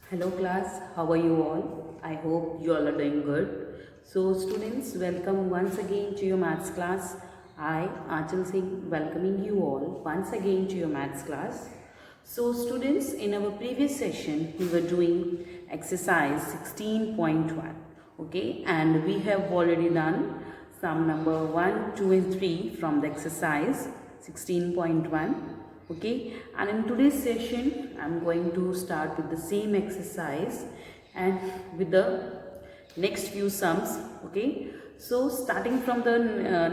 Hello class, how are you all? I hope you all are doing good. So students, welcome once again to your maths class. I, Achal Singh, welcoming you all once again to your maths class. So students, in our previous session, we were doing exercise 16.1, okay? And we have already done sum number 1, 2 and 3 from the exercise 16.1. Okay, and in today's session I'm going to start with the same exercise and with the next few sums. Okay, so starting from the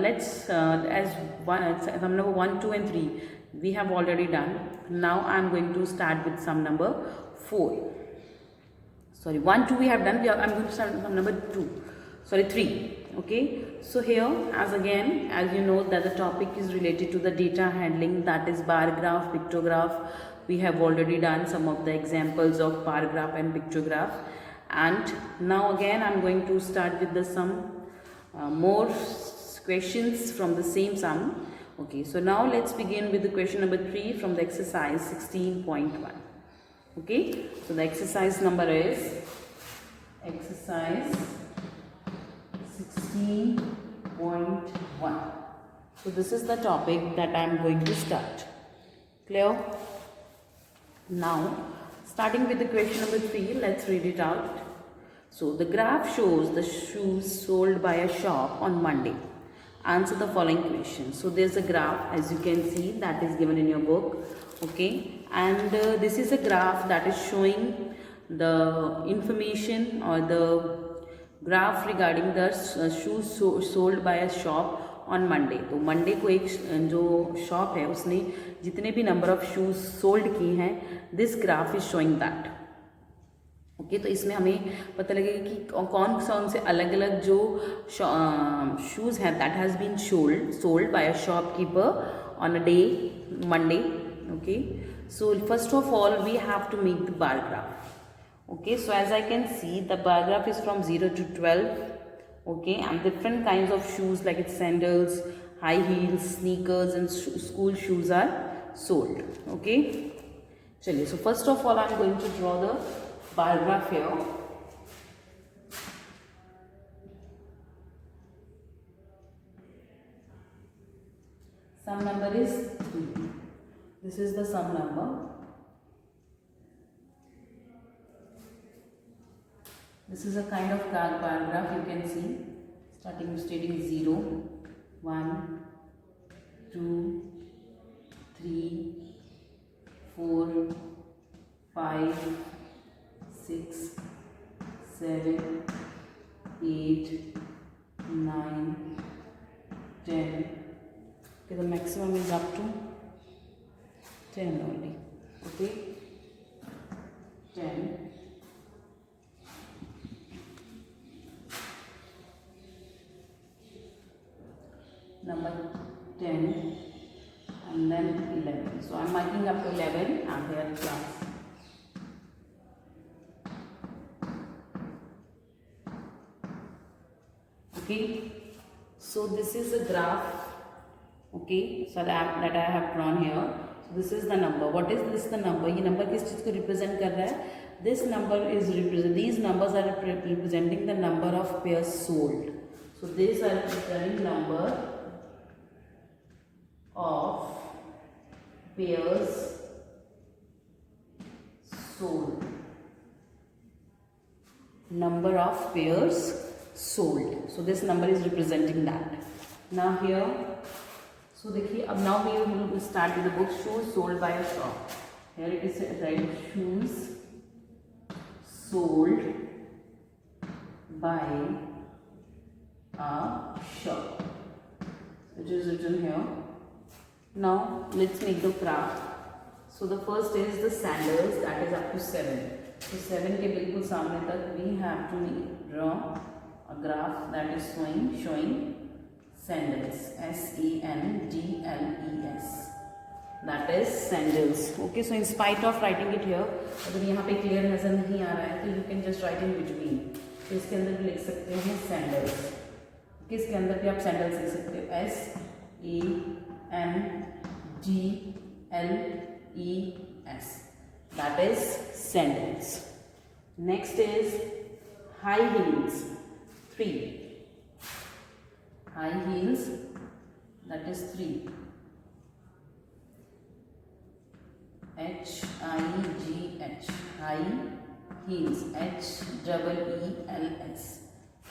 let's as sum number 1, 2 and 3 we have already done. Now I'm going to start with sum number 4. Sorry, 1, 2 we have done. I'm going to start with sum number 2. Sorry, 3. Okay, so here as you know that the topic is related to the data handling, that is bar graph, pictograph. We have already done some of the examples of bar graph and pictograph, and now again I'm going to start with the some more questions from the same sum. Okay, so now let's begin with the question number 3 from the exercise 16.1. Okay, so the exercise number is exercise 16.1. So this is the topic that I am going to start. Clear? Now, starting with the question number 3, let's read it out. So the graph shows the shoes sold by a shop on Monday. Answer the following question. So there's a graph, as you can see, that is given in your book. Okay, and this is a graph that is showing the information or the graph regarding the shoes sold by a shop on Monday. तो Monday को एक जो shop है उसने जितने भी number of shoes sold किए हैं, this graph is showing that. Okay, तो इसमें हमें पता लगेगा कि कौन सा उनसे अलग अलग जो शूज़ हैं that has been sold by a shopkeeper on a day Monday. Okay, so first of all we have to make the bar graph. Okay, so as I can see the bar graph is from 0 to 12. Okay, and different kinds of shoes like it's sandals, high heels, sneakers and school shoes are sold. Okay, chaliye, so first of all I'm going to draw the bar graph here. Sum number is 3. This is the sum number. This is a kind of bar graph, you can see, starting stating 0, 1, 2, 3, 4, 5, 6, 7, 8, 9, 10. Okay, the maximum is up to 10 only. Okay, 10. Number 10 and then 11. So I am marking up to 11 and here class. Okay, so this is a graph. Okay, so that I have drawn here. So this is the number. What is this the number? ये number किस चीज़ को represent कर रहा है? This number is these numbers are representing the number of pairs sold. So these are representing number of pairs sold. Number of pairs sold. So this number is representing that. Now here, so देखिए अब now we will start with the book shoes sold by a shop. Here it is right, shoes sold by a shop. It is written here. Now let's make the graph. So the first is the sandals, that is up to 7. So 7 के बिल्कुल सामने तक we have to draw a graph that is showing sandals, SANDLES, that is sandals. Okay, so in spite of writing it here, अगर यहाँ पे clear नजर नहीं आ रहा है तो you can just write in between. तो इसके अंदर भी लिख सकते हैं sandals. Okay, इसके अंदर भी आप sandals लिख सकते हो, SANDLES, that is sandals. Next is high heels, 3. High heels, that is 3. H-I-G-H, high heels, H-E-E-L-S,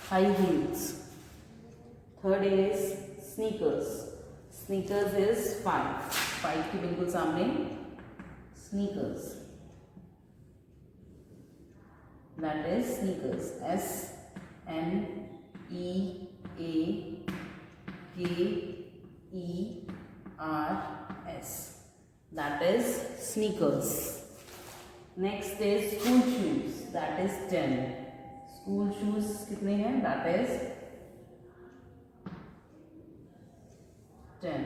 high heels. Third is sneakers. Sneakers is 5. 5 के बिल्कुल सामने sneakers. That is sneakers. S-N-E-A-K-E-R-S. That is sneakers. Next is school shoes. That is 10. School shoes कितने हैं? That is 10.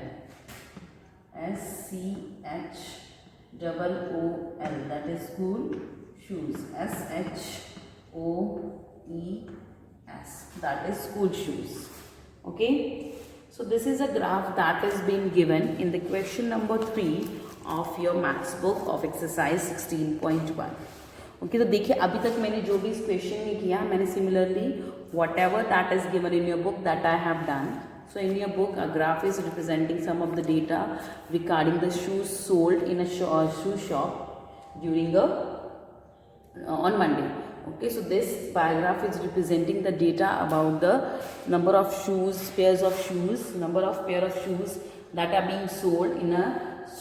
S-C-H-O-O-L, that is school shoes. S-H-O-E-S, that is school shoes. Okay, so this is a graph that has been given in the question number 3 of your maths book of exercise 16.1. Okay, तो देखिए अभी तक मैंने जो भी इस question में किया, मैंने similarly what ever that is given in your book that I have done. So in your book, a graph is representing some of the data regarding the shoes sold in a shoe shop during on Monday. Okay, so this bar graph is representing the data about the number of shoes, pairs of shoes, number of pair of shoes that are being sold in a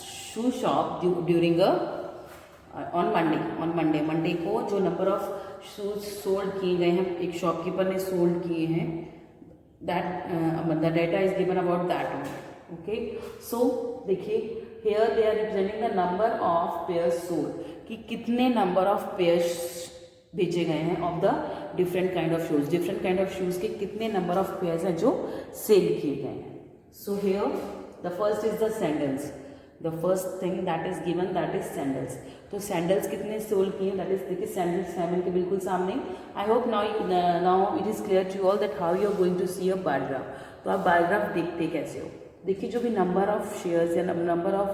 shoe shop during on Monday. On Monday को जो number of shoes sold किए गए हैं, एक shopkeeper ने sold किए हैं, that the data is given about that one. Okay, so देखिए here they are representing the number of pairs sold, कि कितने number of pairs बेचे गए हैं of the different kind of shoes. Different kind of shoes के कितने number of pairs हैं जो सेल किए गए हैं. So here the first is the sandals. The first thing that is given, that is sandals. तो सैंडल्स कितने sold किए, दैट इज देखिए सैंडल्स 7 के बिल्कुल सामने. I hope now it is clear to all that how you are going to see a bar graph. तो आप bar graph देखते कैसे हो, देखिए जो भी नंबर ऑफ शेयर्स या नंबर ऑफ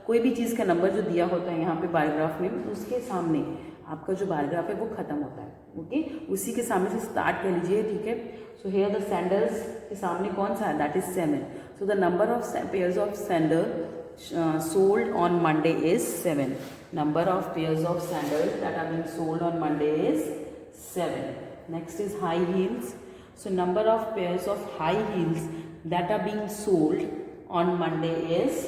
कोई भी चीज़ का नंबर जो दिया होता है यहाँ पे बार ग्राफ में, उसके सामने आपका जो बार ग्राफ है वो खत्म होता है. ओके, उसी के सामने से स्टार्ट कर लीजिए. ठीक है, सो हियर द सैंडल्स के सामने कौन सा है, that is 7. So the number of pairs of sandal sold on Monday is 7. Number of pairs of sandals that are being sold on Monday is 7. Next is high heels. So number of pairs of high heels that are being sold on Monday is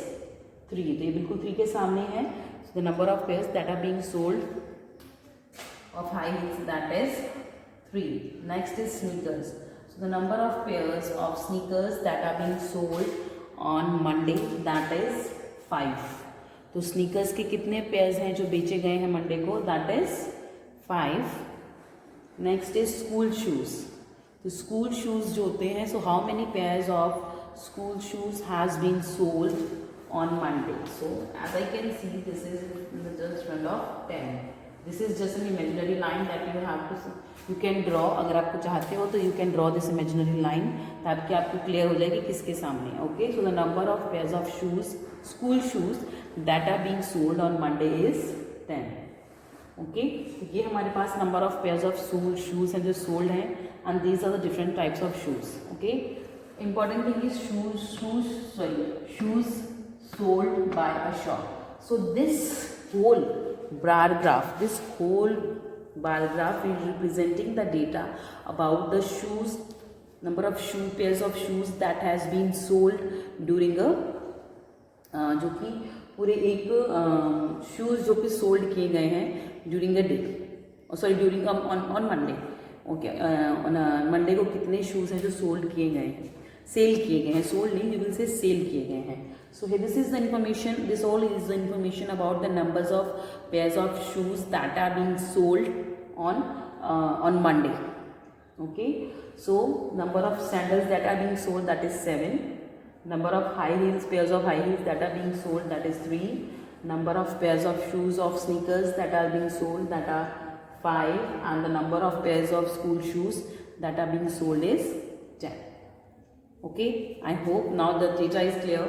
3. तो ये बिल्कुल 3 के सामने है. So the number of pairs that are being sold of high heels, that is 3. Next is sneakers. So the number of pairs of sneakers that are being sold on Monday, that is 5. तो sneakers के कितने pairs हैं जो बेचे गए हैं Monday को, that is 5. Next is school shoes. तो स्कूल शूज जो होते हैं, so how many pairs of school shoes has been sold on Monday. So as I can see this is just front of 10. This is just an imaginary line that you can draw. अगर आपको चाहते हो तो you can draw this imaginary line, ताकि आपको clear हो जाएगी किसके सामने. Okay, so the number of pairs of shoes, school shoes that are being sold on Monday is 10. Okay, ये हमारे पास number of pairs of shoes हैं जो सोल्ड हैं, and these are the different types of shoes. Okay, important thing is shoes sold by a shop. So this whole bar graph is representing the data about the shoes, number of pairs of shoes that has been sold during a जो कि पूरे एक shoes जो कि sold किए गए हैं during a day, sorry during on Monday. Okay, Monday को कितने शूज हैं जो सोल्ड किए गए हैं, सेल किए गए हैं, सोल्ड नहीं, यू विल से सेल किए गए हैं. So here this is the information, this all is the information about the numbers of pairs of shoes that are being sold on Monday. Okay, so number of sandals that are being sold, that is 7. Number of high heels, pairs of high heels that are being sold, that is 3. Number of pairs of shoes of sneakers that are being sold, that are 5. And the number of pairs of school shoes that are being sold is 10. Okay, I hope now the data is clear.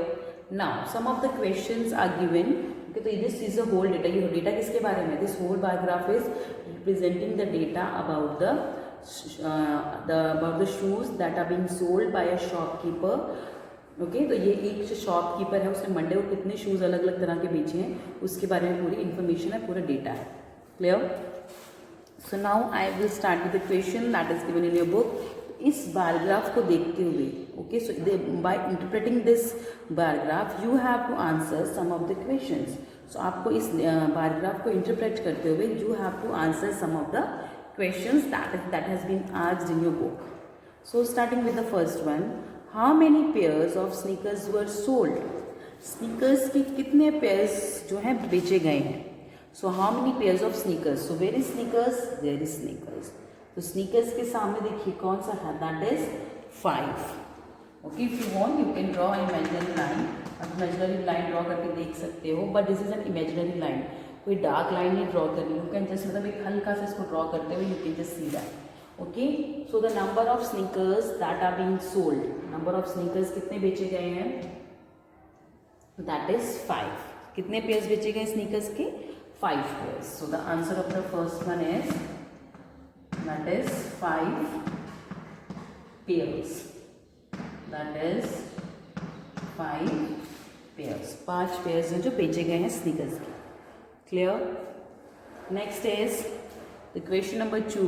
Now some of the questions are given okay, तो this is a whole data, ये data किसके बारे में, this whole bar graph is representing the data about the shoes that are being sold by a shopkeeper. Okay, तो ये एक जो shopkeeper है उसने मंडे को कितने शूज़ अलग अलग तरह के बेचे हैं उसके बारे में पूरी इन्फॉर्मेशन है, पूरा डेटा है। Clear? So now I will start with the question that is given in your book. इस बार ग्राफ को देखते हुए, okay, so by interpreting this bar graph you have to answer some of the questions. So आपको इस bar graph को interpret करते हुए you have to answer some of the questions that has been asked in your book. So starting with the first one, how many pairs of sneakers were sold? Sneakers के कितने pairs जो हैं बेचे गए हैं। So how many pairs of sneakers, so where is sneakers, there is sneakers. तो sneakers के सामने देखिए कौन सा है, that is 5। Okay, if you want you can draw imaginary line, आप इमेजिनरी लाइन ड्रॉ करके देख सकते हो, but this is an imaginary line, कोई डार्क लाइन नहीं ड्रॉ करनी, यू कैन जस्ट मतलब एक हल्का सा इसको ड्रॉ करते हुए you can just see that. Okay, so the number of sneakers that are being sold, number of sneakers कितने बेचे गए हैं, दैट इज 5। कितने पेयर्स बेचे गए स्नीकर्स के, 5 pairs. So the answer of the first one is that is 5 pairs, that is 5 pairs, 5 pairs हैं जो बेचे गए हैं स्नीकर्स के। Clear? Next is the question number 2,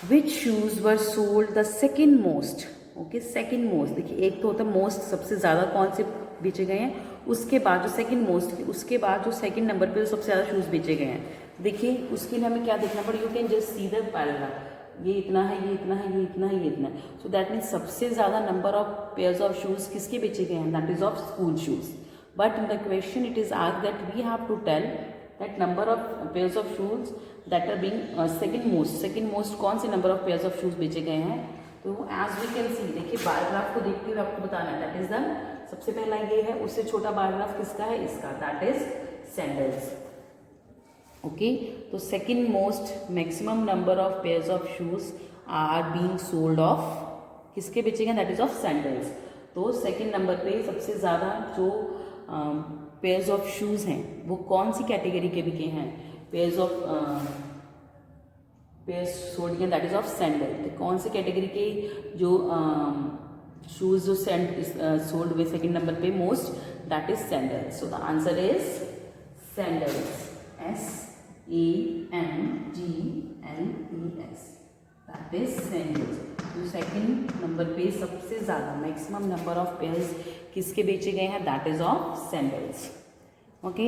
which shoes were sold the second most. Okay, second most, देखिए एक तो होता है मोस्ट, सबसे ज़्यादा कौन से बेचे गए हैं, उसके बाद जो सेकेंड मोस्ट, उसके बाद जो सेकेंड नंबर पे जो सबसे ज़्यादा शूज़ बेचे गए हैं। देखिए उसके लिए हमें क्या देखना पड़ेगा, you can just see the paragraph, ये इतना है, ये इतना है, ये इतना है, ये इतना है। सो दैट मीन्स सबसे ज़्यादा number of pairs of shoes किसके बेचे गए हैं, that is of school shoes. But in the question it is asked that we have to tell that number of pairs of shoes that are being second most कौन से number of pairs of shoes बेचे गए हैं। तो as we can see, देखिए बार graph को देखते हुए आपको बताना है, दैट इज द सबसे पहला ये है, उससे छोटा बार ग्राफ किसका है, इसका, दैट इज सैंडल्स। ओके, तो second most maximum number of pairs of shoes are being sold of, किसके बेचे गए, दैट इज ऑफ सैंडल्स। तो सेकेंड नंबर पे सबसे ज़्यादा जो पेयर्स ऑफ शूज़ हैं वो कौन सी कैटेगरी के बिके हैं, पेयर्स सोल्ड हैं, दैट इज ऑफ सैंडल। तो कौन सी कैटेगरी के जो शूज जो सोल्ड हुए सेकेंड नंबर पे most, that is sandal. So the answer is sandals, SANDLES, that is sandals. जो सेकेंड नंबर पे सबसे ज़्यादा मैक्सिमम नंबर ऑफ पेयर्स किसके बेचे गए हैं, that is of sandals. Okay,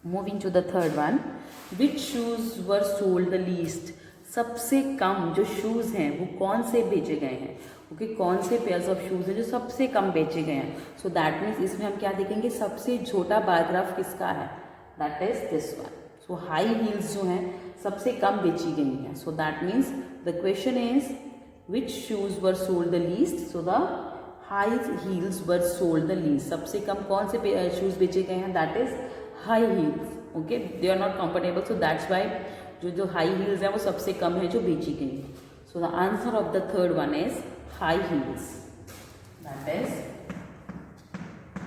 moving to the third one, which shoes were sold the least. सबसे कम जो शूज़ हैं वो कौन से बेचे गए हैं। ओके, कौन से पेयर्स ऑफ शूज़ हैं जो सबसे कम बेचे गए हैं। सो दैट मीन्स इसमें हम क्या देखेंगे, सबसे छोटा बार ग्राफ किसका है, that is this one. So high heels जो हैं सबसे कम बेची गई हैं। So that means the question is which shoes were sold the least. So the high heels were sold the least, सबसे कम कौन से शूज़ बेचे गए हैं, that is high heels. Okay, they are not comfortable, so that's why जो high heels हैं वो सबसे कम है जो बेची गई। सो the answer of the third one is high heels, that is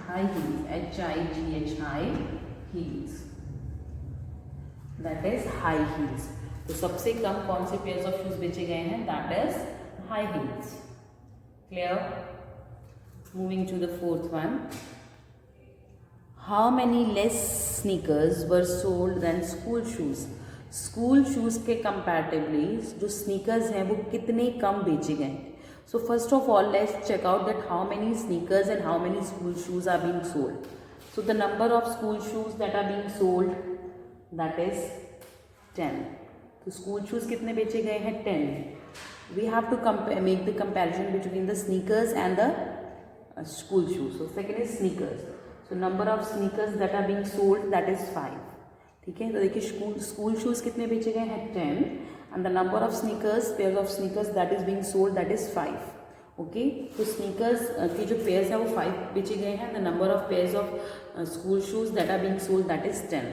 high heels, HIGH, high heels, that is high heels. तो सबसे कम कौन से पेयर्स ऑफ शूज बेचे गए हैं, that is high heels. Clear? Moving to the fourth one, how many less sneakers were sold than school shoes. School shoes के comparatively जो स्नीकर्स हैं वो कितने कम बेचे गए हैं। So first of all let's check out that how many sneakers and how many school shoes are being sold. So the number of school shoes that are being sold, that is 10। तो school shoes कितने बेचे गए हैं, 10। We have to make the comparison between the sneakers and the school shoes. So second is sneakers, so number of sneakers that are being sold, that is 5। ठीक है, तो देखिए school shoes कितने बेचे गए हैं, 10, and the number of sneakers, pair of sneakers that is being sold, that is 5। Okay, तो sneakers के जो पेयर्स हैं वो 5 बेचे गए हैं, the number of pairs of school shoes that are being sold, that is 10।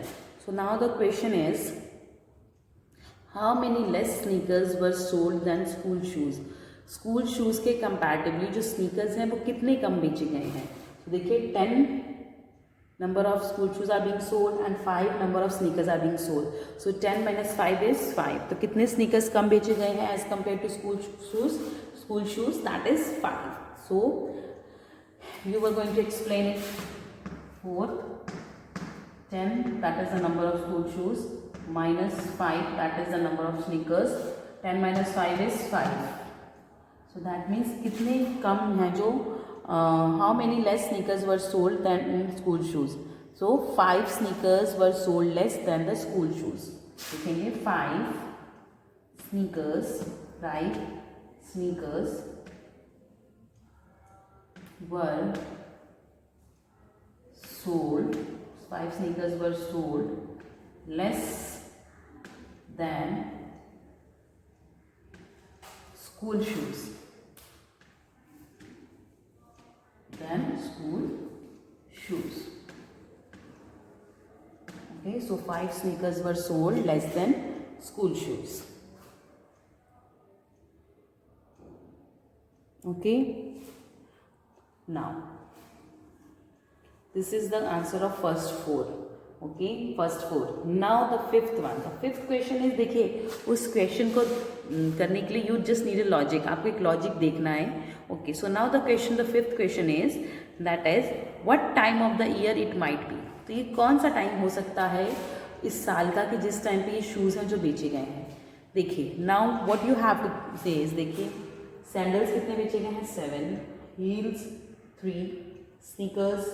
So now the question is how many less sneakers were sold than school shoes. School shoes के comparatively जो sneakers हैं वो कितने कम बेचे गए हैं। तो देखिए 10 number of school shoes are being sold and 5 number of sneakers are being sold. So 10 minus 5 is 5. तो कितने sneakers कम बेचे गए हैं as compared to school shoes? School shoes, that is 5. So you were going to explain it. 4, 10, that is the number of school shoes, minus 5, that is the number of sneakers. 10 minus 5 is 5. So that means कितने कम हैं जो how many less sneakers were sold than in school shoes? So 5 sneakers were sold less than the school shoes. लिखेंगे 5 sneakers, right? Sneakers were sold. 5 sneakers were sold less than school shoes. Than school shoes. Okay, so 5 sneakers were sold less than school shoes. Okay, now this is the answer of first 4. Okay, first 4. Now the fifth one. The fifth question is, देखिए उस question को करने के लिए you just need a logic. आपको एक logic देखना है. Okay, so now the question, the fifth question is, that is what time of the year it might be. तो ये कौन सा टाइम हो सकता है इस साल का कि जिस टाइम पे ये शूज़ हैं जो बेचे गए हैं. देखिए now what you have to say is, देखिए सैंडल्स कितने बेचे गए हैं 7, heels 3, sneakers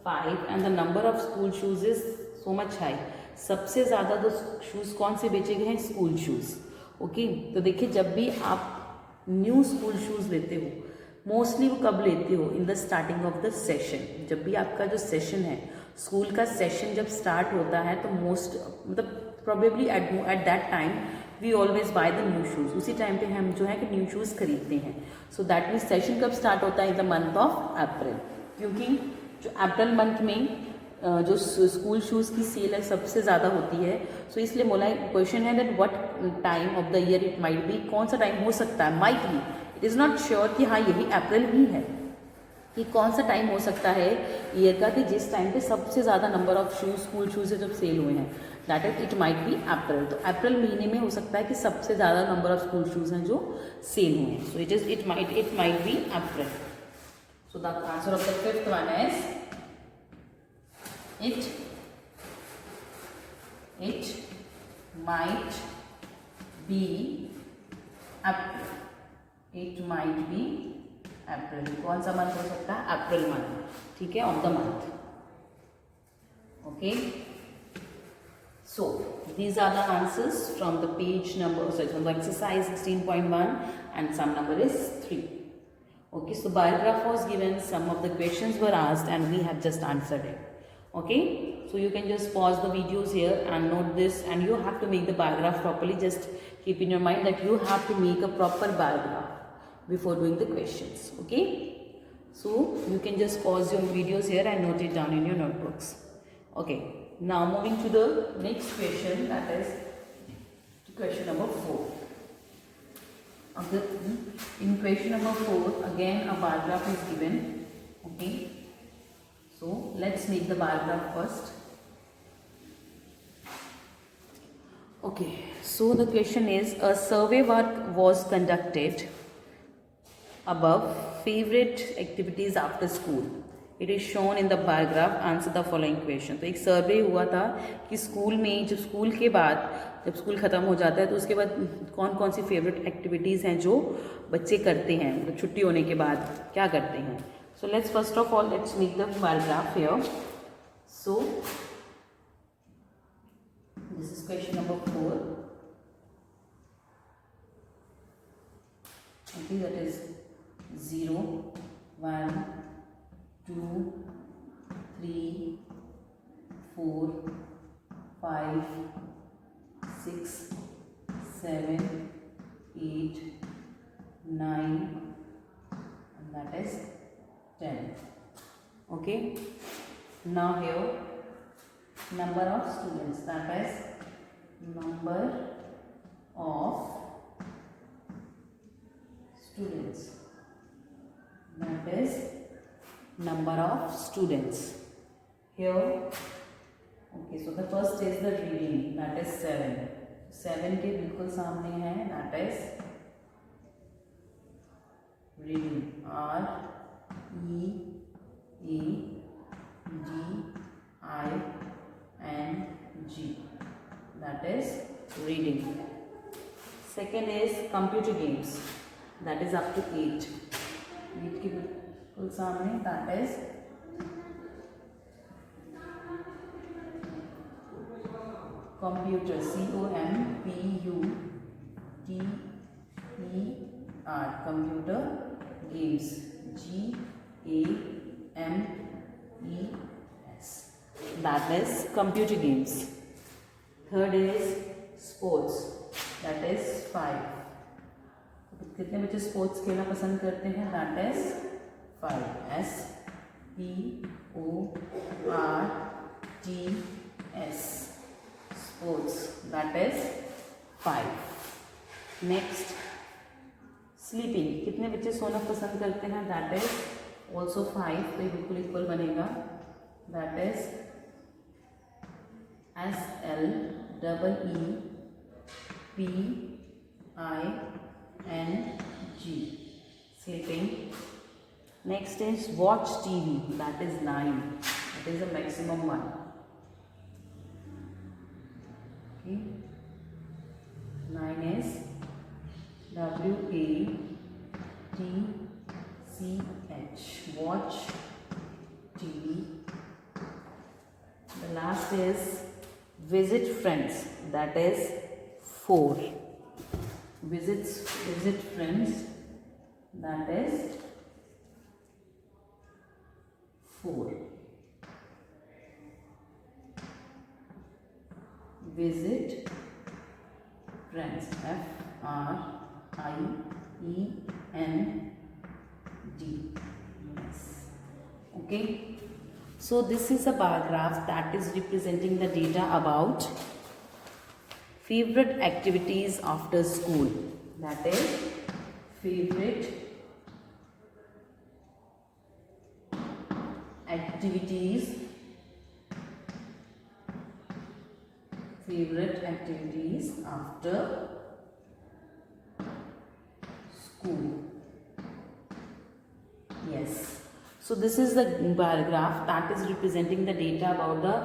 5 and the number of school shoes is so much high. सबसे ज़्यादा तो शूज़ कौन से बेचे गए हैं? School shoes. ओके, तो देखिए जब भी आप न्यू स्कूल शूज़ लेते हो मोस्टली वो कब लेते हो? In the starting of the session. जब भी आपका जो सेशन है, स्कूल का सेशन जब स्टार्ट होता है तो मतलब probably at that time we always buy the new shoes. उसी टाइम पे हम जो है कि न्यू शूज़ खरीदते हैं. सो दैट मीन्स सेशन कब स्टार्ट होता है? In the month of April. क्योंकि जो अप्रैल मंथ में जो स्कूल शूज़ की सेल है सबसे ज़्यादा होती है. सो इसलिए बोला क्वेश्चन है that what time of the year it might B. कौन सा टाइम हो सकता है? Might be. It is not sure कि हाँ यही अप्रैल ही है. कि कौन सा टाइम हो सकता है ईयर का कि जिस टाइम पे सबसे ज़्यादा number of shoes school shoes जब सेल हुए हैं. That is it might be April. तो अप्रैल महीने में हो सकता है कि सबसे ज़्यादा नंबर ऑफ स्कूल शूज़ हैं जो सेल हुए हैं. So it might be April. So the answer of the fifth one is it might be April. It might be April. कौन सा मंथ हो सकता है? April month. ठीक है, of the month. Okay, so these are the answers from the page number, sorry, from the exercise 16.1 and sum number is 3. Okay, so paragraph was given, some of the questions were asked and we have just answered it. Okay, so you can just pause the videos here and note this, and you have to make the paragraph properly. Just keep in your mind that you have to make a proper paragraph before doing the questions. Okay, so you can just pause your videos here and note it down in your notebooks. Okay, now moving to the next question, that is question number 4. Okay, in question number 4 again a paragraph is given. Okay, so let's make the paragraph first. Okay, so the question is, a survey work was conducted above favorite activities after school. It is shown in the paragraph. Answer the following question. तो एक सर्वे हुआ था कि school में जब school के बाद जब स्कूल ख़त्म हो जाता है तो उसके बाद कौन कौन सी फेवरेट एक्टिविटीज़ हैं जो बच्चे करते हैं, मतलब छुट्टी होने के बाद क्या करते हैं. So let's first of all let's make the paragraph here. So this is question number 4. Okay, that is 0, 1, 2, 3, 4, 5, 6, 7, 8, 9, and that is 10. Okay, now here number of students, that is number of students, that is number of students. here. Okay, so the first is the reading, that is 7. 7 के बिल्कुल सामने है, that is reading. R-E-A-D-I-N-G, that is reading. Second is computer games, that is up to 8. 8 के बिल्कुल सामने, that is computer, C-O-M-P-U-T-E-R, computer games, G-A-M-E-S, that is computer games. Third is sports, that is 5. कितने बच्चे sports खेलना पसंद करते हैं, that is 5. S-P-O-R-T-S, sports, that is 5. Next, sleeping, कितने बच्चे सोना पसंद करते हैं, that is also 5. तो ये बिल्कुल इक्वल बनेगा, that is S-L-E-E-P-I-N-G, sleeping. Next is watch TV, that is 9. It is a maximum one. Okay. 9 is W-A-T-C-H, watch TV. The last is visit friends, that is 4. Visit friends, that is 4. Visit friends, F-R-I-E-N-D-S. Okay, so this is a bar graph that is representing the data about favorite activities after school, that is favorite activities after school. Yes, so this is the bar graph that is representing the data about the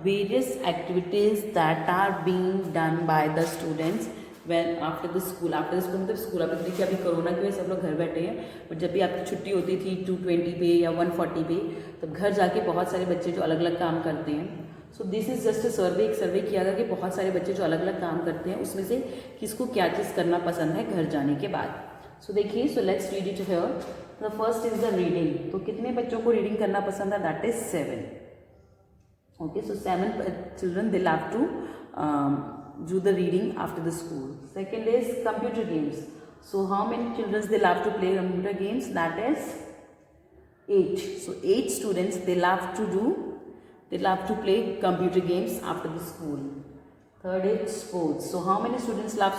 various activities that are being done by the students when after the school मतलब school आप देखिए अभी corona की वजह से सब लोग घर बैठे हैं, बट जब भी आपकी छुट्टी होती थी 220 पे या 140 पे, तब घर जाके बहुत सारे बच्चे जो अलग अलग काम करते हैं. So this is just a survey, एक सर्वे किया गया कि बहुत सारे बच्चे जो अलग अलग काम करते हैं उसमें से किसको क्या चीज़ करना पसंद है घर जाने के बाद. सो देखिए, so let's read it here. The first is the reading. तो कितने बच्चों को रीडिंग करना पसंद है, that is 7. Okay, so 7 children they love to do the reading after the school. Second is computer games. So how many children they love to play computer games, that is 8. So 8 students they love to play computer games after the school. Third is sports. So how many students love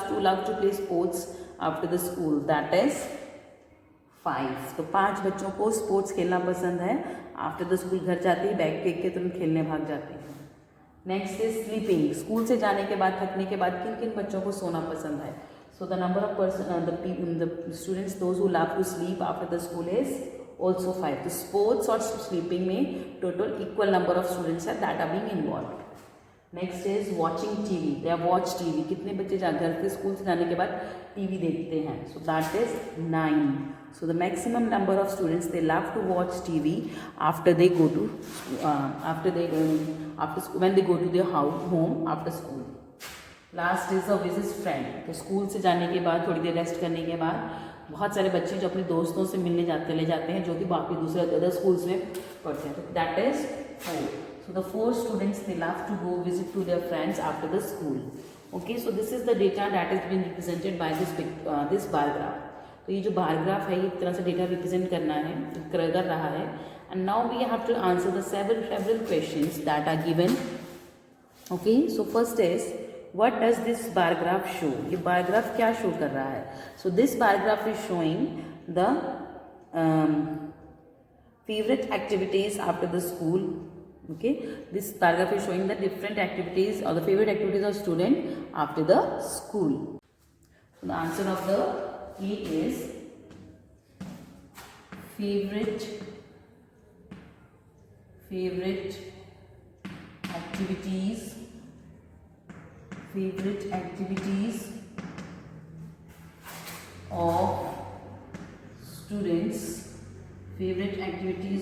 to play sports after the school, that is 5. तो 5 बच्चों को sports खेलना पसंद है. After the school घर जाते ही bag फेंक के तुरंत खेलने भाग जाते हैं. Next is sleeping. स्कूल से जाने के बाद, थकने के बाद किन किन बच्चों को सोना पसंद है. So the number of person the students those who love to sleep after the school is also 5. तो स्पोर्ट्स और स्लीपिंग में total equal number of students है that are being involve. Next is watching TV. They are watch TV. कितने बच्चे घर से school से जाने के बाद टीवी देखते हैं, so that is 9. So the maximum number of students they love to watch TV after they go to when they go to their home after school. Last is a visit friend. तो school से जाने के बाद थोड़ी देर rest करने के बाद बहुत सारे बच्चे जो अपने दोस्तों से मिलने ले जाते हैं जो कि बाकी दूसरे अदर स्कूल्स में पढ़ते हैं. तो that is 4. So the 4 students they love to go visit to their friends after the school. Okay, so this is the data that has been represented by this bar graph. तो ये जो bar graph है ये एक तरह से data represent कर रहा है. And now we have to answer the several questions that are given. Okay, so first is what does this bar graph show. ये बार ग्राफ क्या शो कर रहा है. So this bar graph is showing the favourite activities after the school Okay, this paragraph is showing the different activities or the favorite activities of student after the school. So the answer of the E is favorite activities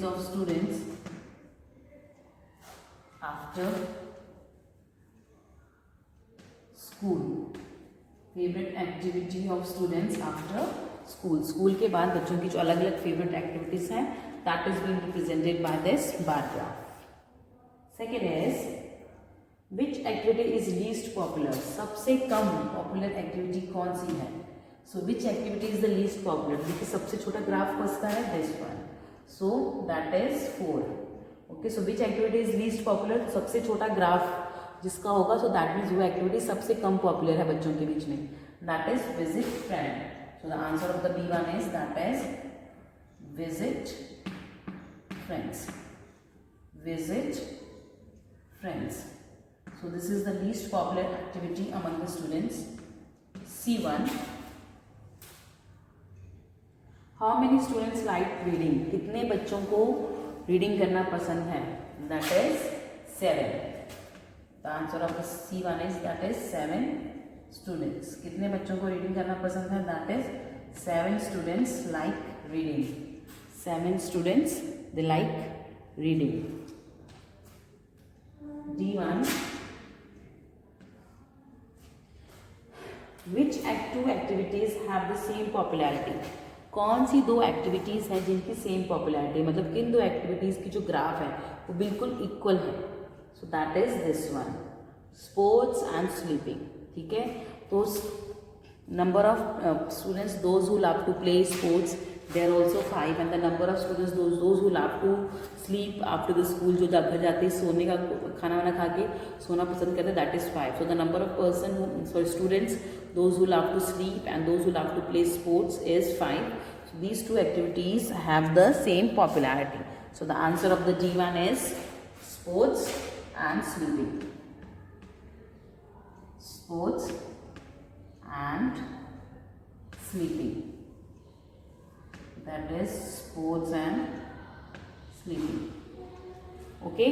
of students, after school. Favourite activity of students after school. School के बाद बच्चों की जो अलग अलग favourite activities हैं that is being represented by this bar graph. Second is which activity is least popular. सबसे कम पॉपुलर एक्टिविटी कौन सी है. So which activity is the least popular. देखिए सबसे छोटा ग्राफ कौन सा है, this one. So that is 4. Okay, so which activity is least popular. सबसे छोटा ग्राफ जिसका होगा सो दैट मीन्स वो एक्टिविटी सबसे कम पॉपुलर है बच्चों के बीच में. That is visit friend. So the answer of the B one is that is visit friends. Visit friends. So this is the least popular activity among the students. C1. How many students like reading? कितने बच्चों को reading करना पसंद है. That is 7. The answer of the C1 is that is 7 students. कितने बच्चों को reading करना पसंद है. That is 7 students like reading. 7 students they like reading. D1. Which two activities have the same popularity? कौन सी दो एक्टिविटीज हैं जिनकी सेम पॉपुलैरिटी, मतलब किन दो एक्टिविटीज की जो ग्राफ है वो बिल्कुल इक्वल है. So that is this one, sports and sleeping. ठीक है, तो number of students those who love to play sports they are also 5 and the number of students those who love to sleep after the school, जो घर जाते ही सोने का खाना वाना खा के सोना पसंद करते हैं, that is 5. So the number of students those who love to sleep and those who love to play sports is 5. So these two activities have the same popularity. So the answer of the D1 is sports and sleeping. Sports and sleeping. That is sports and sleeping. Okay,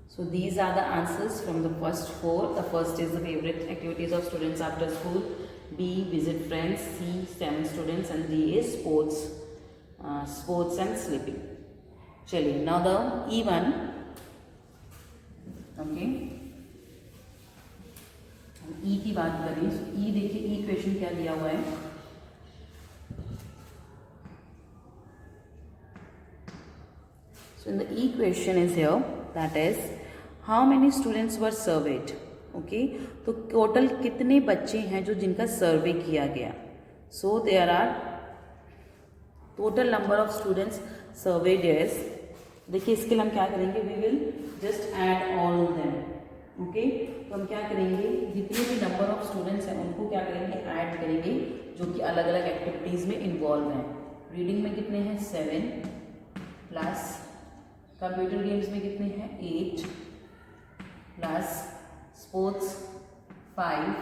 so these are the answers from the first 4. The first is the favorite activities of students after school. B, visit friends. C, 7 students, and D is sports and sleeping. चलिए, now the E1. Okay, E की बात करें. E देखिए, E question क्या दिया हुआ है. So in the E question is here, that is how many students were surveyed. Okay, तो टोटल कितने बच्चे हैं जो जिनका सर्वे किया गया. So there are total number of students surveyed is, देखिए इसके लिए हम क्या करेंगे, we will just add all of them. Okay, तो हम क्या करेंगे, जितने भी नंबर ऑफ स्टूडेंट्स हैं उनको क्या करेंगे, ऐड करेंगे जो कि अलग अलग एक्टिविटीज में इन्वॉल्व हैं. रीडिंग में कितने हैं, 7 प्लस कंप्यूटर गेम्स में कितने हैं, 8 plus sports 5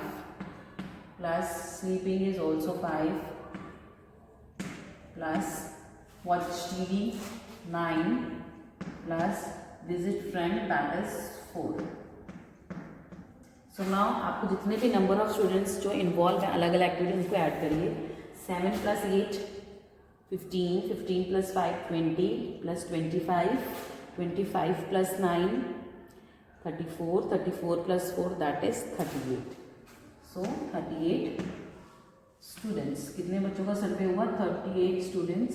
plus sleeping is also 5 plus watch TV 9 plus visit friend that is 4. So now आपको जितने भी नंबर ऑफ स्टूडेंट्स जो इन्वॉल्व हैं अलग अलग एक्टिविटी उनको ऐड करिए. 7 plus 8 15, 15 plus 5 20 plus 25, 25 plus 9 34, 34 plus 4 that is 38. So 38 students. कितने बच्चों का सर्वे हुआ, 38 students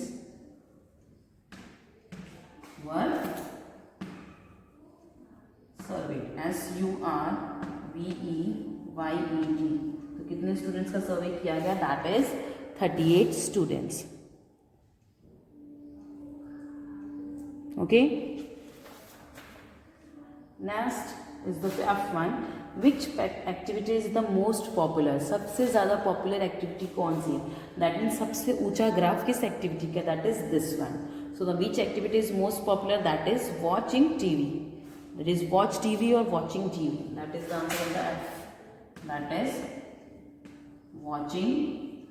were surveyed. SURVEYED. तो कितने स्टूडेंट्स का सर्वे किया गया, that is 38 students. Okay, next is the F1. Which activity is the most popular. सबसे ज़्यादा पॉपुलर एक्टिविटी कौन सी है, दैट मीन्स सबसे ऊंचा ग्राफ किस एक्टिविटी का, that is this one. So the which activity is most popular? That is watching TV. That is watch TV or watching TV. That is the answer of the F. That is watching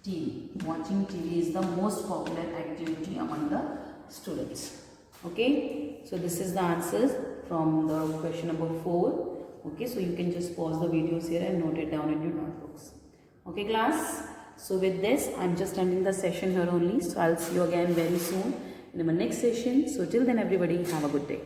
TV. Watching TV is the most popular activity among the students. Okay, so this is the answers from the question number 4. Okay, so you can just pause the videos here and note it down in your notebooks. Okay class, so with this I'm just ending the session here only. So I'll see you again very soon in my next session. So till then everybody have a good day.